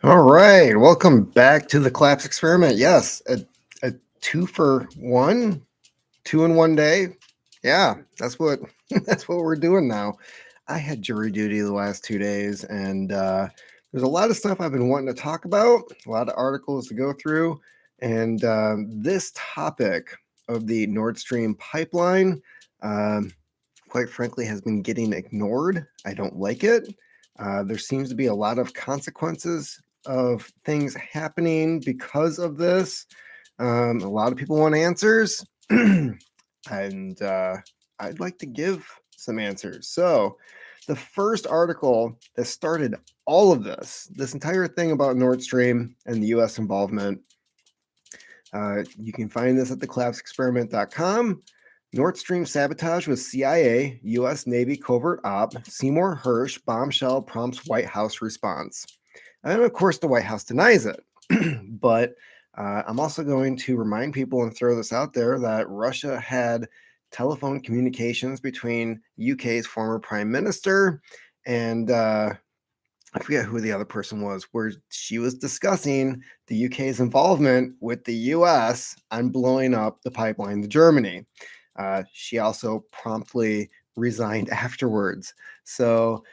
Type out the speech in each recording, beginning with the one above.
All right, welcome back to the collapse experiment. Yes, a two for one, two in one day. Yeah, that's what that's what we're doing now. I had jury duty the last 2 days, and there's a lot of stuff I've been wanting to talk about, a lot of articles to go through, and this topic of the Nord Stream pipeline, um, quite frankly, has been getting ignored. I don't like it. There seems to be a lot of consequences of things happening because of this. A lot of people want answers, and I'd like to give some answers. So, the first article that started all of this entire thing about Nord Stream and the US involvement, you can find this at thecollapseexperiment.com. Nord Stream sabotage with CIA, U.S. Navy covert op, Seymour Hersh bombshell prompts White House response. And of course, the White House denies it. But I'm also going to remind people and throw this out there that Russia had telephone communications between UK's former prime minister and I forget who the other person was, where she was discussing the UK's involvement with the US on blowing up the pipeline to Germany. She also promptly resigned afterwards. So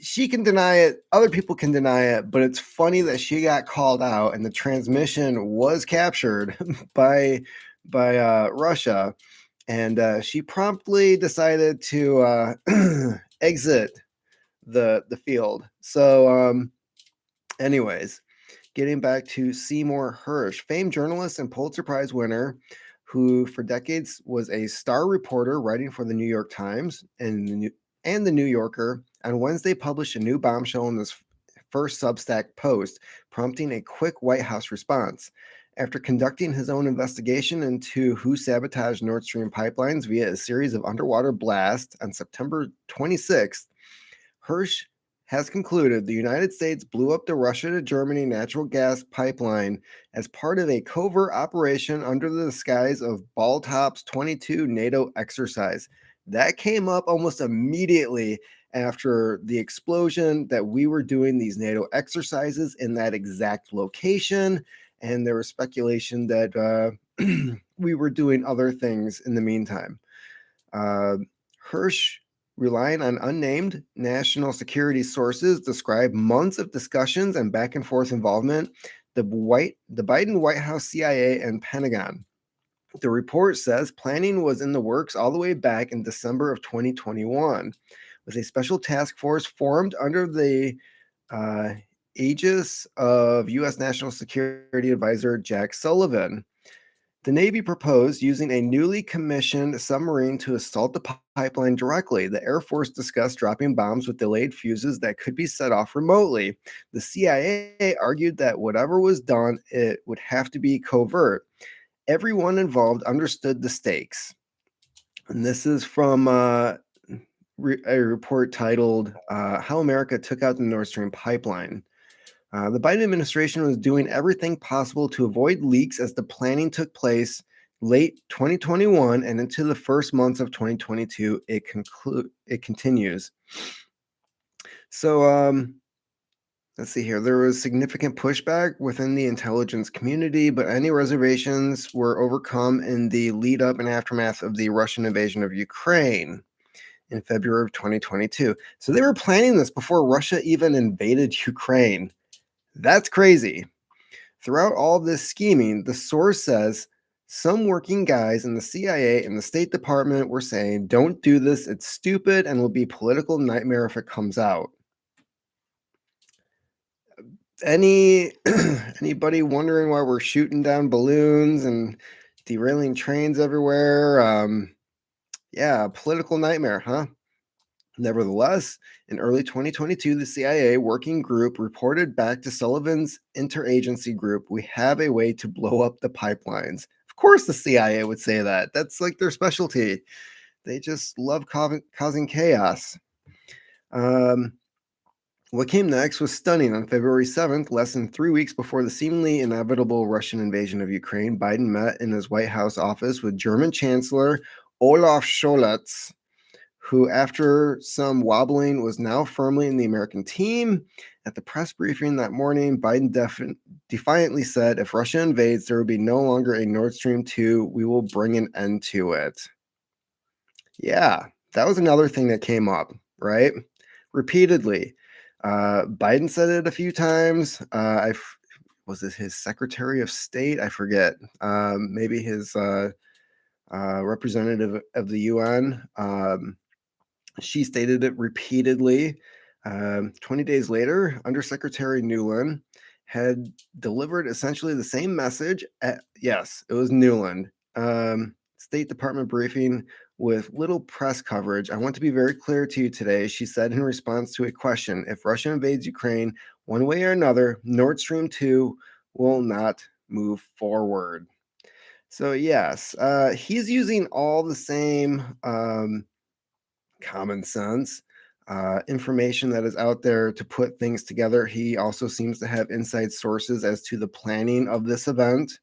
she can deny it, other people can deny it, but it's funny that she got called out and the transmission was captured by Russia, and she promptly decided to exit the field. So, anyways, getting back to Seymour Hersh, famed journalist and Pulitzer Prize winner, who for decades was a star reporter writing for the New York Times and the New Yorker, on Wednesday published a new bombshell in this first Substack post, prompting a quick White House response. After conducting his own investigation into who sabotaged Nord Stream pipelines via a series of underwater blasts on September 26th, Hersh has concluded the United States blew up the Russia to Germany natural gas pipeline as part of a covert operation under the disguise of Baltop's 22 NATO exercise. That came up almost immediately after the explosion that we were doing these NATO exercises in that exact location. And there was speculation that we were doing other things in the meantime. Uh, Hersh, relying on unnamed national security sources, described months of discussions and back and forth involvement, the Biden White House, CIA, and Pentagon. The report says planning was in the works all the way back in December of 2021, with a special task force formed under the uh, aegis of U.S. National Security Advisor Jack Sullivan. The Navy proposed using a newly commissioned submarine to assault the pipeline directly. The Air Force discussed dropping bombs with delayed fuses that could be set off remotely. The CIA argued that whatever was done, it would have to be covert. Everyone involved understood the stakes. And this is from a report titled How America Took Out the Nord Stream Pipeline. The Biden administration was doing everything possible to avoid leaks as the planning took place late 2021 and into the first months of 2022. It continues. So let's see here. There was significant pushback within the intelligence community, but any reservations were overcome in the lead up and aftermath of the Russian invasion of Ukraine in February of 2022. So they were planning this before Russia even invaded Ukraine. That's crazy. Throughout all this scheming, the source says some working guys in the CIA and the State Department were saying, don't do this, it's stupid and will be a political nightmare if it comes out. Anybody wondering why we're shooting down balloons and derailing trains everywhere? Yeah, political nightmare, huh? Nevertheless, in early 2022, the CIA working group reported back to Sullivan's interagency group, we have a way to blow up the pipelines. Of course, the CIA would say that. That's like their specialty. They just love causing chaos. What came next was stunning. On February 7th, less than 3 weeks before the seemingly inevitable Russian invasion of Ukraine, Biden met in his White House office with German Chancellor Olaf Scholz, who, after some wobbling, was now firmly in the American team. At the press briefing that morning, Biden defiantly said, if Russia invades, there will be no longer a Nord Stream 2. We will bring an end to it. Yeah, that was another thing that came up, right? Repeatedly. Biden said it a few times. Was it his Secretary of State? I forget. Maybe his representative of the UN. She stated it repeatedly. 20 days later, Undersecretary Newland had delivered essentially the same message yes, it was Newland. State Department briefing with little press coverage. I want to be very clear to you today, she said in response to a question. If Russia invades Ukraine one way or another, Nord Stream 2 will not move forward. So, yes, he's using all the same common sense, information that is out there to put things together. He also seems to have inside sources as to the planning of this event.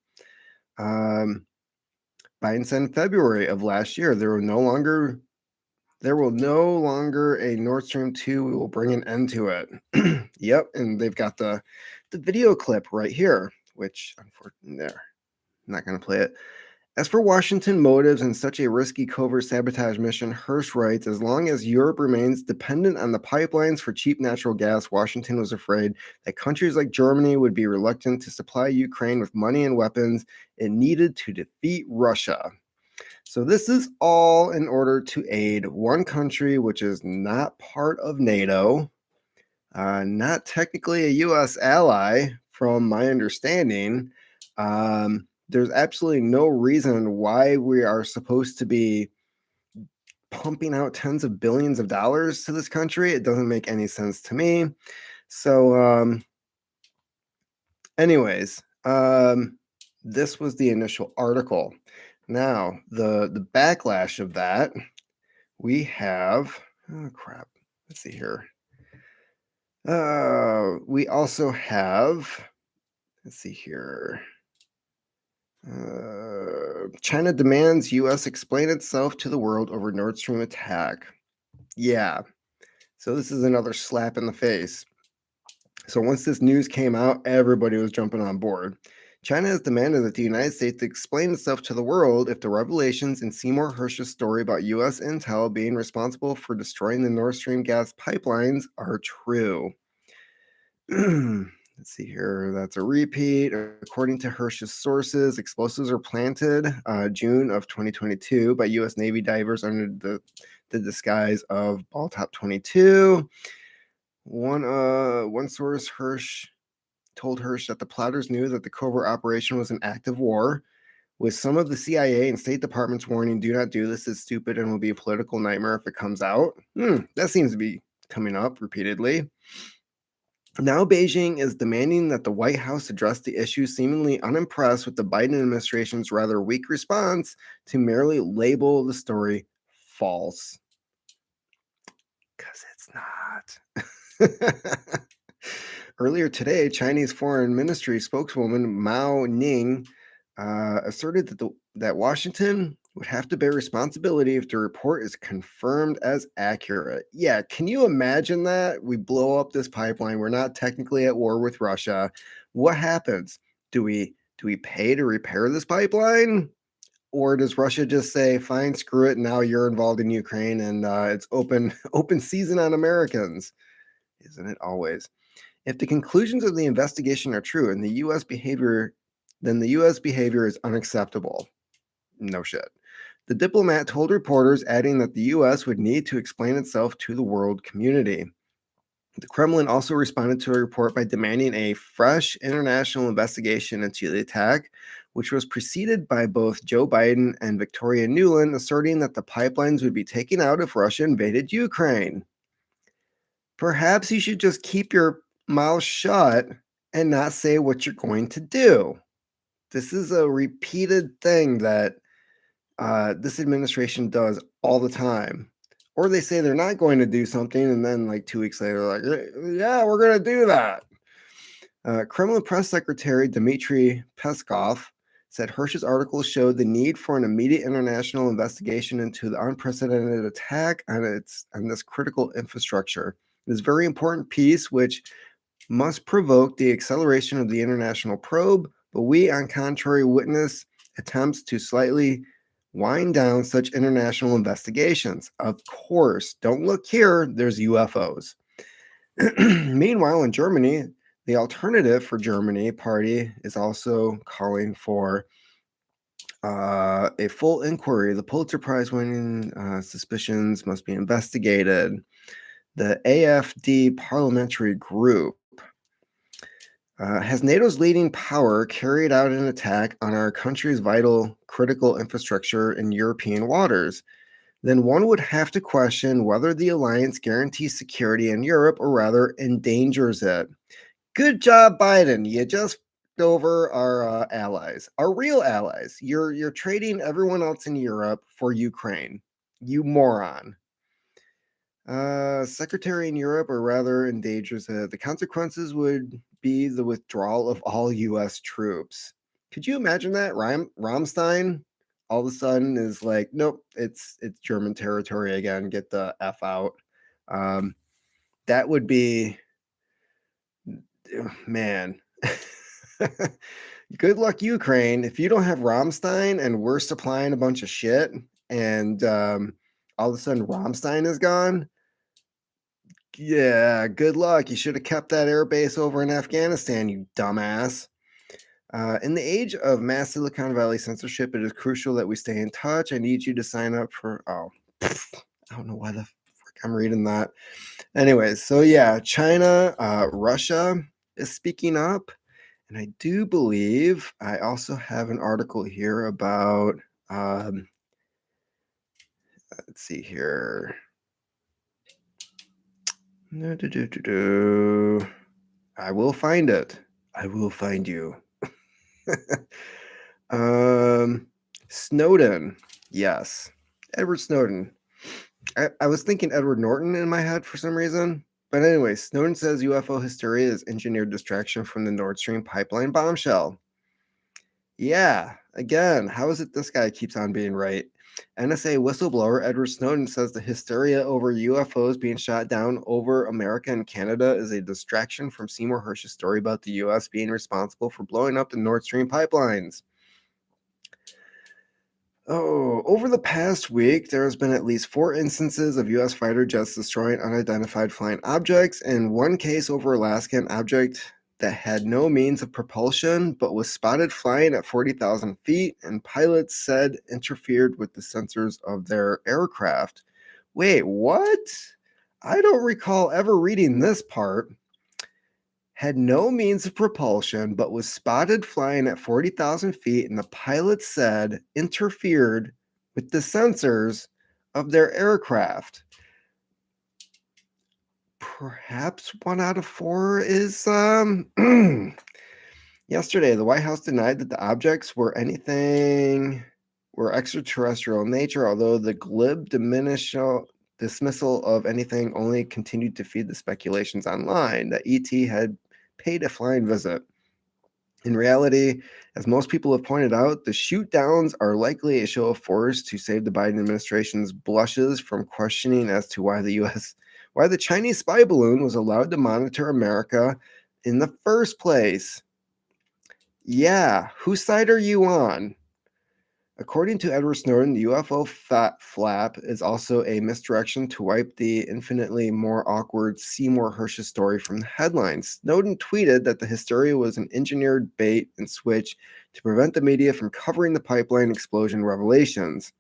Biden said in February of last year, there will no longer a Nord Stream 2. We will bring an end to it. Yep, and they've got the video clip right here, which unfortunately there. I'm not going to play it. As for Washington motives in such a risky covert sabotage mission, Hirsch writes, as long as Europe remains dependent on the pipelines for cheap natural gas, Washington was afraid that countries like Germany would be reluctant to supply Ukraine with money and weapons it needed to defeat Russia. So this is all in order to aid one country, which is not part of NATO, not technically a U.S. ally, from my understanding. There's absolutely no reason why we are supposed to be pumping out tens of billions of dollars to this country. It doesn't make any sense to me. So, anyways, this was the initial article. Now, the backlash of that, we have, oh crap, let's see here. We also have, let's see here. China demands U.S. explain itself to the world over Nord Stream attack. Yeah. So this is another slap in the face. So once this news came out, everybody was jumping on board. China has demanded that the United States explain itself to the world if the revelations in Seymour Hersh's story about U.S. intel being responsible for destroying the Nord Stream gas pipelines are true. Let's see here. That's a repeat. According to Hirsch's sources, explosives were planted June of 2022 by U.S. Navy divers under the disguise of Ball Top 22. One source told Hirsch that the plotters knew that the covert operation was an act of war, with some of the CIA and State Departments warning, do not do this, it's stupid and will be a political nightmare if it comes out. That seems to be coming up repeatedly. Now Beijing is demanding that the White House address the issue, seemingly unimpressed with the Biden administration's rather weak response to merely label the story false. Because it's not. Earlier today, Chinese Foreign Ministry spokeswoman Mao Ning asserted that Washington would have to bear responsibility if the report is confirmed as accurate. Yeah, can you imagine that? We blow up this pipeline. We're not technically at war with Russia. What happens? Do we pay to repair this pipeline? Or does Russia just say, fine, screw it, now you're involved in Ukraine and it's open season on Americans? Isn't it always? If the conclusions of the investigation are true and then the U.S. behavior is unacceptable. No shit. The diplomat told reporters, adding that the U.S. would need to explain itself to the world community. The Kremlin also responded to a report by demanding a fresh international investigation into the attack, which was preceded by both Joe Biden and Victoria Nuland asserting that the pipelines would be taken out if Russia invaded Ukraine. Perhaps you should just keep your mouth shut and not say what you're going to do. This is a repeated thing that this administration does all the time. Or they say they're not going to do something, and then like 2 weeks later, like, yeah, we're going to do that. Kremlin press secretary Dmitry Peskov Said Hirsch's article showed the need for an immediate international investigation into the unprecedented attack on this critical infrastructure. This very important piece, which must provoke the acceleration of the international probe, but we, on contrary, witness attempts to slightly wind down such international investigations. Of course, don't look here, there's UFOs. Meanwhile, in Germany, the Alternative for Germany party is also calling for a full inquiry. The Pulitzer Prize winning suspicions must be investigated. The AfD parliamentary group has NATO's leading power carried out an attack on our country's vital critical infrastructure in European waters? Then one would have to question whether the alliance guarantees security in Europe or rather endangers it. Good job, Biden. You just over our allies, our real allies. You're trading everyone else in Europe for Ukraine. You moron. Secretary in Europe, or rather endangers it. The consequences would be the withdrawal of all U.S. troops. Could you imagine that? Rammstein all of a sudden is like, nope, it's German territory again. Get the F out. That would be, man. Good luck, Ukraine. If you don't have Rammstein and we're supplying a bunch of shit and all of a sudden Rammstein is gone, yeah, good luck. You should have kept that air base over in Afghanistan, you dumbass. In the age of mass Silicon Valley censorship, it is crucial that we stay in touch. I need you to sign up for. Oh, I don't know why the frick I'm reading that. Anyways, so yeah, China, Russia is speaking up. And I do believe I also have an article here about, let's see here. I will find it. I will find you. Snowden. Yes. Edward Snowden. I was thinking Edward Norton in my head for some reason. But anyway, Snowden says UFO hysteria is engineered distraction from the Nord Stream pipeline bombshell. Yeah, again, how is it this guy keeps on being right? NSA whistleblower Edward Snowden says the hysteria over UFOs being shot down over America and Canada is a distraction from Seymour Hersh's story about the U.S. being responsible for blowing up the Nord Stream pipelines. Oh, over the past week, there has been at least 4 instances of U.S. fighter jets destroying unidentified flying objects. In one case over Alaska, an object that had no means of propulsion but was spotted flying at 40,000 feet, and pilots said interfered with the sensors of their aircraft. Wait, what? I don't recall ever reading this part. Had no means of propulsion, but was spotted flying at 40,000 feet, and the pilot said interfered with the sensors of their aircraft. Perhaps 1 out of 4 is yesterday, the White House denied that the objects were extraterrestrial in nature, although the glib dismissal of anything only continued to feed the speculations online that ET had paid a flying visit. In reality, as most people have pointed out, the shoot downs are likely a show of force to save the Biden administration's blushes from questioning as to why the Chinese spy balloon was allowed to monitor America in the first place. Yeah, whose side are you on? According to Edward Snowden, the UFO flap is also a misdirection to wipe the infinitely more awkward Seymour Hersh's story from the headlines. Snowden tweeted that the hysteria was an engineered bait and switch to prevent the media from covering the pipeline explosion revelations.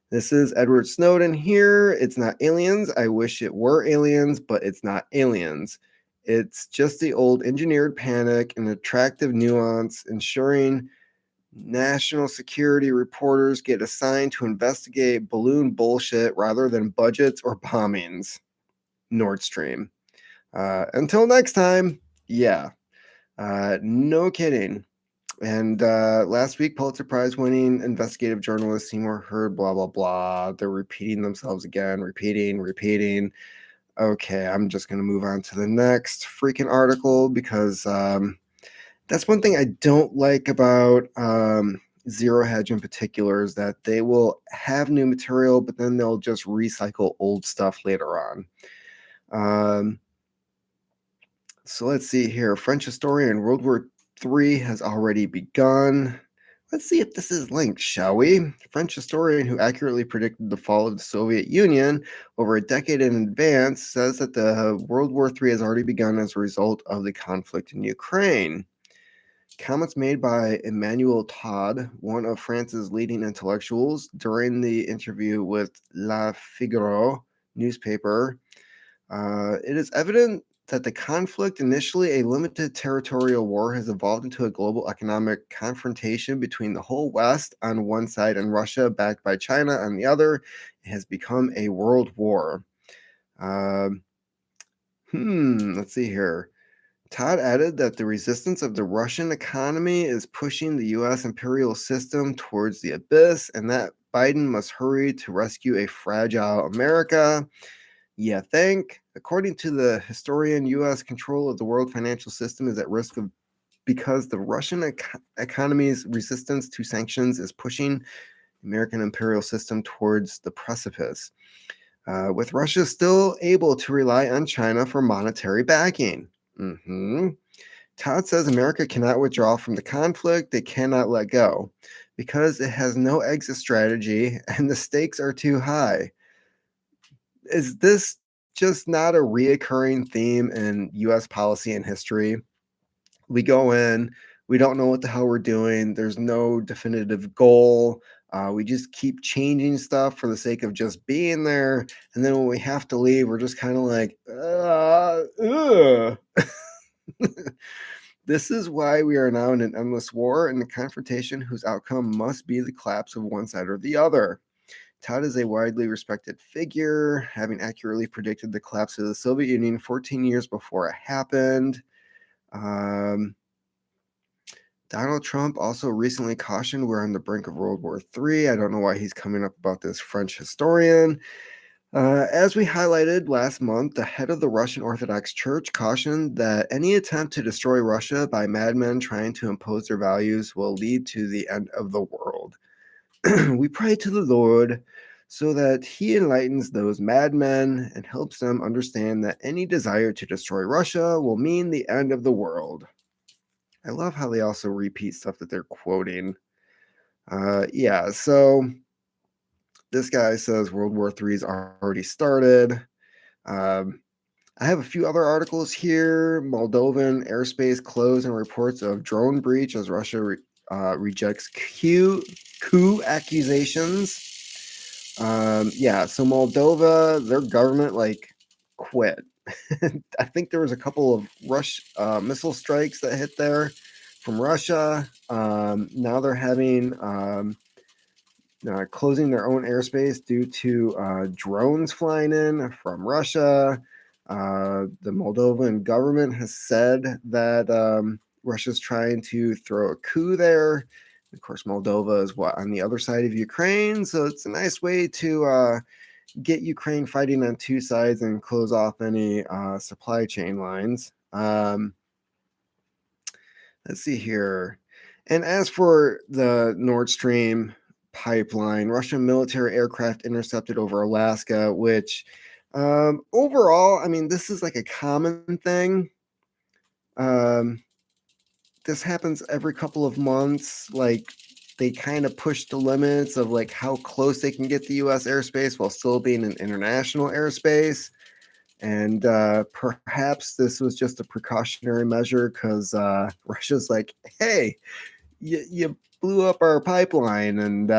This is Edward Snowden here. It's not aliens. I wish it were aliens, but it's not aliens. It's just the old engineered panic and attractive nuance, ensuring national security reporters get assigned to investigate balloon bullshit rather than budgets or bombings. Nord Stream. Until next time, yeah, no kidding. And last week, Pulitzer Prize winning investigative journalist Seymour Hersh, blah, blah, blah. They're repeating themselves again, repeating. Okay, I'm just going to move on to the next freaking article because That's one thing I don't like about Zero Hedge in particular is that they will have new material, but then they'll just recycle old stuff later on. Um, so let's see here. French historian World War III has already begun. Let's see if this is linked, shall we? French historian who accurately predicted the fall of the Soviet Union over a decade in advance says that the World War III has already begun as a result of the conflict in Ukraine. Comments made by Emmanuel Todd, one of France's leading intellectuals, during the interview with La Figaro newspaper. It is evident that the conflict, initially a limited territorial war, has evolved into a global economic confrontation between the whole West on one side and Russia, backed by China, on the other. It has become a world war. Um, let's see here. Todd added that the resistance of the Russian economy is pushing the U.S. imperial system towards the abyss, and that Biden must hurry to rescue a fragile America. Yeah, think. According to the historian, U.S. control of the world financial system is at risk of because the Russian economy's resistance to sanctions is pushing the American imperial system towards the precipice. With Russia still able to rely on China for monetary backing. Todd says America cannot withdraw from the conflict. They cannot let go because it has no exit strategy and the stakes are too high. Is this just not a reoccurring theme in US policy and history? We go in, we don't know what the hell we're doing, there's no definitive goal. We just keep changing stuff for the sake of just being there. And then when we have to leave, we're just kind of like, ugh. This is why we are now in an endless war and a confrontation whose outcome must be the collapse of one side or the other. Todd is a widely respected figure, having accurately predicted the collapse of the Soviet Union 14 years before it happened. Donald Trump also recently cautioned we're on the brink of World War III. I don't know why he's coming up about this French historian. As we highlighted last month, the head of the Russian Orthodox Church cautioned that any attempt to destroy Russia by madmen trying to impose their values will lead to the end of the world. We pray to the Lord so that he enlightens those madmen and helps them understand that any desire to destroy Russia will mean the end of the world. I love how they also repeat stuff that they're quoting. Yeah, so this guy says World War III is already started. Um, I have a few other articles here. Moldovan airspace closed and reports of drone breach as Russia rejects coup accusations. Yeah, so Moldova, their government quit. I think there was a couple of missile strikes that hit there from Russia. Now they're having closing their own airspace due to drones flying in from Russia. The Moldovan government has said that Russia's trying to throw a coup there. Of course, Moldova is on the other side of Ukraine, so it's a nice way to get Ukraine fighting on two sides and close off any supply chain lines. Let's see here. And as for the Nord Stream pipeline, Russian military aircraft intercepted over Alaska, which overall, I mean, this is like a common thing. This happens every couple of months. Like they kind of push the limits of like how close they can get the U.S. airspace while still being an international airspace. And perhaps this was just a precautionary measure because Russia's like, hey, you blew up our pipeline and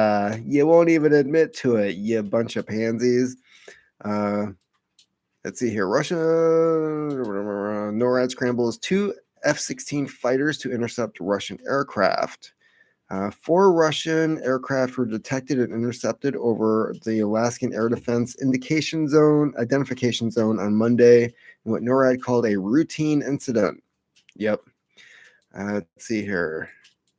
you won't even admit to it, you bunch of pansies. Uh, let's see here. Russia, NORAD scrambles two F-16 fighters to intercept Russian aircraft. Four Russian aircraft were detected and intercepted over the Alaskan Air Defense Identification Zone on Monday in what NORAD called a routine incident. Yep. Let's see here.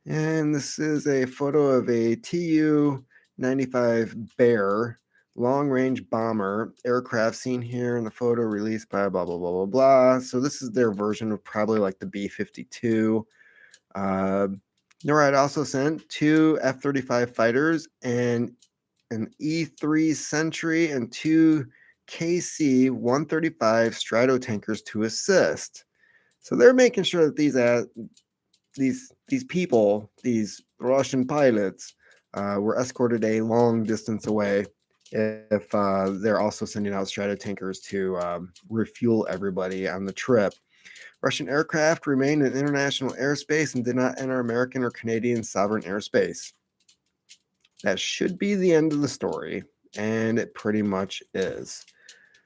And this is a photo of a Tu-95 Bear long-range bomber aircraft seen here in the photo released by blah, blah, blah, blah, blah. So this is their version of probably like the B-52. Uh, NORAD also sent 2 F-35 fighters and an E-3 Sentry and 2 KC-135 Stratotankers to assist. So they're making sure that these people, these Russian pilots, were escorted a long distance away. If they're also sending out Stratotankers to refuel everybody on the trip. Russian aircraft remained in international airspace and did not enter American or Canadian sovereign airspace. That should be the end of the story, and it pretty much is.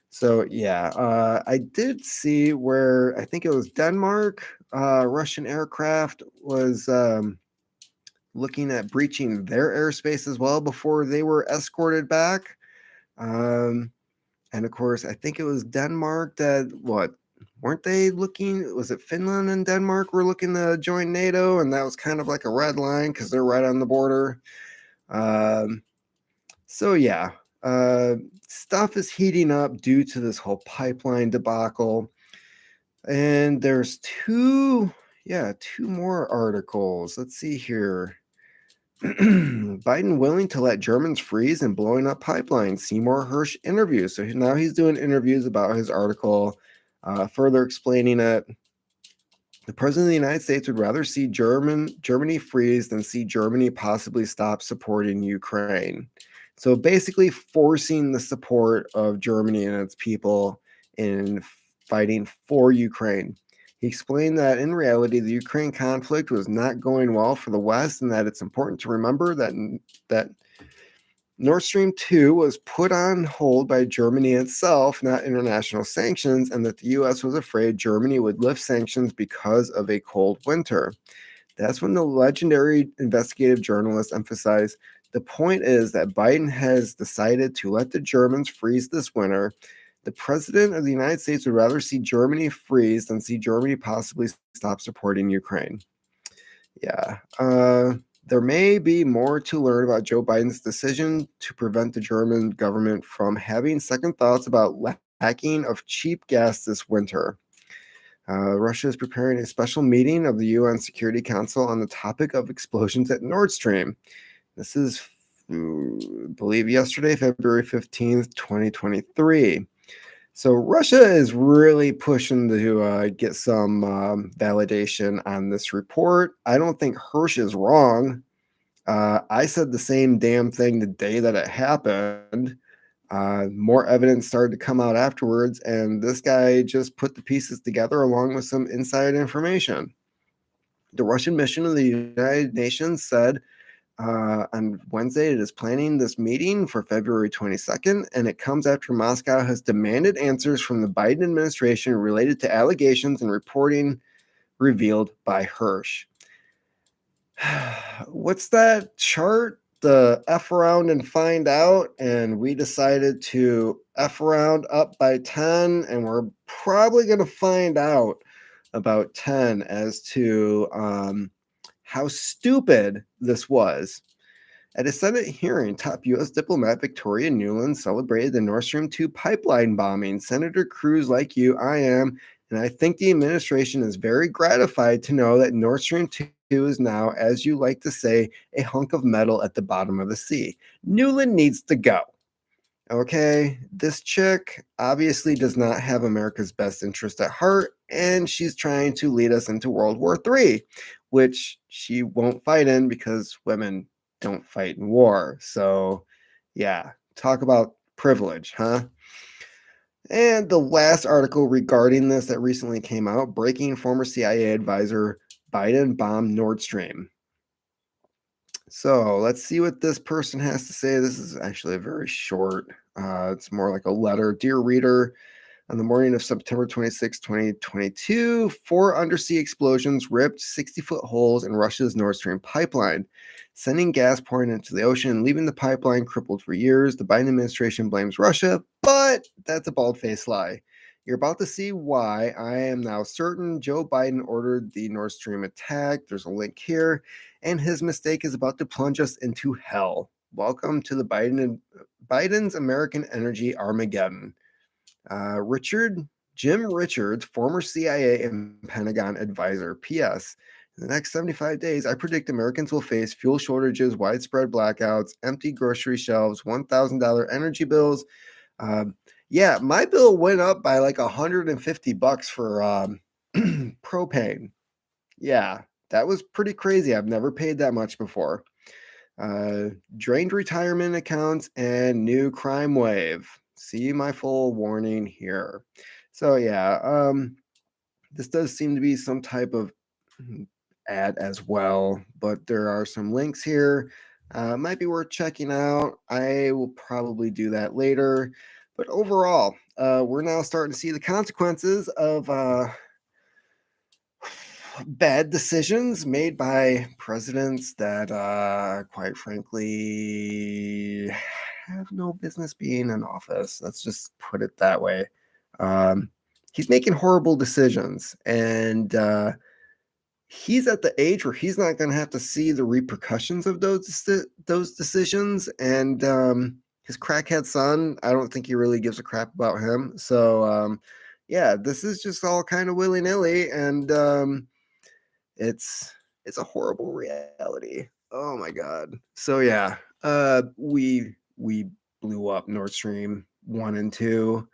So yeah, I did see where I think it was Denmark, Russian aircraft was looking at breaching their airspace as well before they were escorted back. Um, and of course, I think it was Denmark that what weren't they looking? Was it Finland and Denmark were looking to join NATO, and that was kind of like a red line because they're right on the border. Um, so yeah, uh, stuff is heating up due to this whole pipeline debacle. And there's two more articles. Let's see here. Biden willing to let Germans freeze and blowing up pipelines. Seymour Hersh interview. So now he's doing interviews about his article, further explaining it. The president of the United States would rather see Germany freeze than see Germany possibly stop supporting Ukraine. So basically forcing the support of Germany and its people in fighting for Ukraine. He explained that in reality, the Ukraine conflict was not going well for the West, and that it's important to remember that Nord Stream 2 was put on hold by Germany itself, not international sanctions, and that the US was afraid Germany would lift sanctions because of a cold winter. That's when the legendary investigative journalist emphasized the point is that Biden has decided to let the Germans freeze this winter. The president of the United States would rather see Germany freeze than see Germany possibly stop supporting Ukraine. Yeah. There may be more to learn about Joe Biden's decision to prevent the German government from having second thoughts about lacking of cheap gas this winter. Russia is preparing a special meeting of the UN Security Council on the topic of explosions at Nord Stream. This is, I believe, yesterday, February 15th, 2023. So Russia is really pushing to get some validation on this report. I don't think Hirsch is wrong. I said the same damn thing the day that it happened. More evidence started to come out afterwards, and this guy just put the pieces together along with some inside information. The Russian mission of the United Nations said on Wednesday it is planning this meeting for February 22nd, and it comes after Moscow has demanded answers from the Biden administration related to allegations and reporting revealed by Hirsch. What's that chart? The F around and find out. And we decided to F around up by 10. And we're probably going to find out about 10 as to how stupid this was. At a Senate hearing, top U.S. diplomat Victoria Nuland celebrated the Nord Stream 2 pipeline bombing. Senator Cruz, like you, I am, and I think the administration is very gratified to know that Nord Stream 2 is now, as you like to say, a hunk of metal at the bottom of the sea. Nuland needs to go. Okay, this chick obviously does not have America's best interest at heart, and she's trying to lead us into World War III, which she won't fight in because women don't fight in war. So, yeah, talk about privilege, huh? And the last article regarding this that recently came out, breaking former CIA advisor Biden bombed Nord Stream. So let's see what this person has to say. This is actually a very short, it's more like a letter. Dear reader, on the morning of September 26, 2022, 4 undersea explosions ripped 60-foot holes in Russia's Nord Stream pipeline, sending gas pouring into the ocean and leaving the pipeline crippled for years. The Biden administration blames Russia, but that's a bald-faced lie. You're about to see why I am now certain Joe Biden ordered the Nord Stream attack. There's a link here, and his mistake is about to plunge us into hell. Welcome to the Biden's American Energy Armageddon. Jim Richards, former CIA and Pentagon advisor. P.S. In the next 75 days, I predict Americans will face fuel shortages, widespread blackouts, empty grocery shelves, $1,000 energy bills. Um, yeah, my bill went up by like $150 for propane. Yeah, that was pretty crazy. I've never paid that much before. Uh, Drained retirement accounts and new crime wave. See my full warning here. So yeah, this does seem to be some type of ad as well, but there are some links here. Might be worth checking out. I will probably do that later. But overall, we're now starting to see the consequences of bad decisions made by presidents that, quite frankly, have no business being in office. Let's just put it that way. Um, he's making horrible decisions, and he's at the age where he's not going to have to see the repercussions of those decisions. And his crackhead son, I don't think he really gives a crap about him. So yeah, this is just all kind of willy nilly, and it's it's a horrible reality. Oh my god. So yeah, we blew up Nord Stream 1 and 2.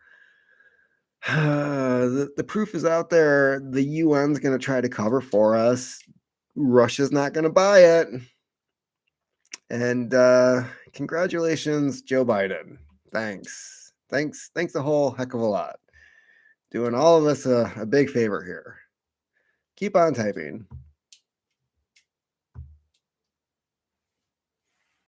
The proof is out there. The UN's going to try to cover for us. Russia's not going to buy it. And congratulations, Joe Biden. Thanks a whole heck of a lot. Doing all of us a big favor here. Keep on typing.